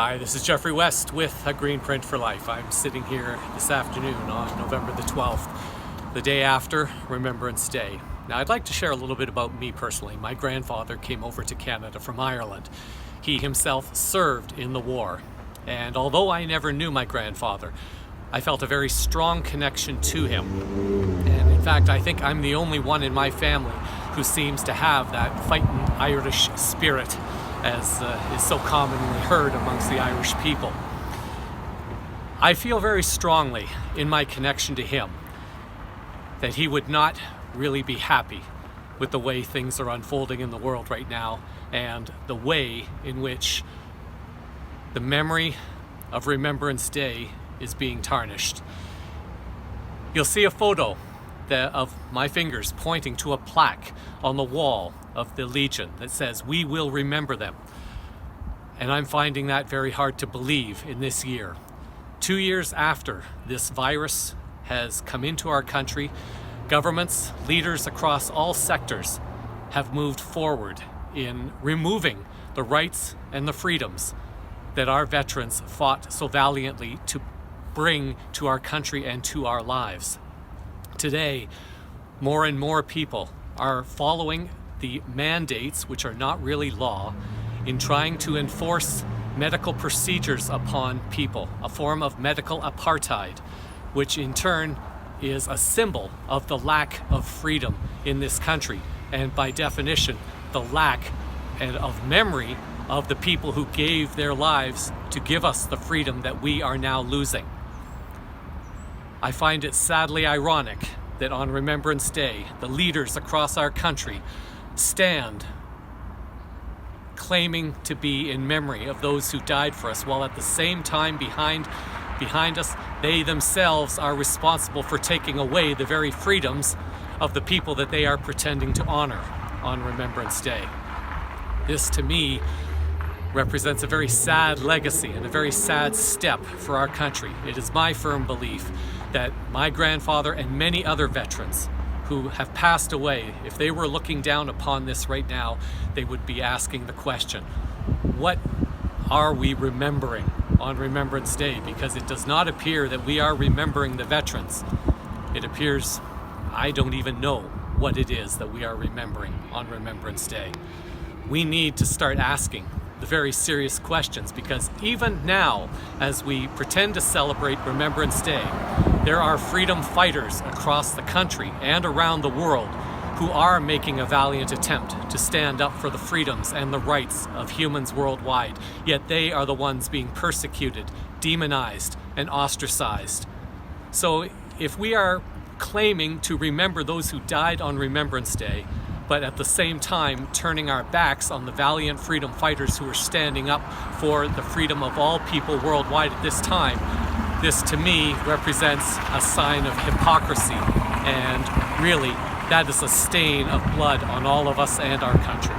Hi, this is Jeffrey West with Greenprint for Life. I'm sitting here this afternoon on November the 12th, the day after Remembrance Day. Now, I'd like to share a little bit about me personally. My grandfather came over to Canada from Ireland. He himself served in the war. And although I never knew my grandfather, I felt a very strong connection to him. And in fact, I think I'm the only one in my family who seems to have that fighting Irish spirit, as is so commonly heard amongst the Irish people. I feel very strongly in my connection to him that he would not really be happy with the way things are unfolding in the world right now and the way in which the memory of Remembrance Day is being tarnished. You'll see a photo of my fingers pointing to a plaque on the wall of the Legion that says, "We will remember them." And I'm finding that very hard to believe in this year. 2 years after this virus has come into our country, governments, leaders across all sectors have moved forward in removing the rights and the freedoms that our veterans fought so valiantly to bring to our country and to our lives. Today, more and more people are following the mandates, which are not really law, in trying to enforce medical procedures upon people, a form of medical apartheid, which in turn is a symbol of the lack of freedom in this country, and by definition, the lack of memory of the people who gave their lives to give us the freedom that we are now losing. I find it sadly ironic that on Remembrance Day, the leaders across our country stand claiming to be in memory of those who died for us, while at the same time behind us, they themselves are responsible for taking away the very freedoms of the people that they are pretending to honor on Remembrance Day. This, to me, represents a very sad legacy and a very sad step for our country. It is my firm belief that my grandfather and many other veterans who have passed away, if they were looking down upon this right now, they would be asking the question, what are we remembering on Remembrance Day? Because it does not appear that we are remembering the veterans. It appears I don't even know what it is that we are remembering on Remembrance Day. We need to start asking the very serious questions, because even now, as we pretend to celebrate Remembrance Day, there are freedom fighters across the country and around the world who are making a valiant attempt to stand up for the freedoms and the rights of humans worldwide, yet they are the ones being persecuted, demonized, and ostracized. So if we are claiming to remember those who died on Remembrance Day, but at the same time turning our backs on the valiant freedom fighters who are standing up for the freedom of all people worldwide at this time, this to me represents a sign of hypocrisy, and really that is a stain of blood on all of us and our country.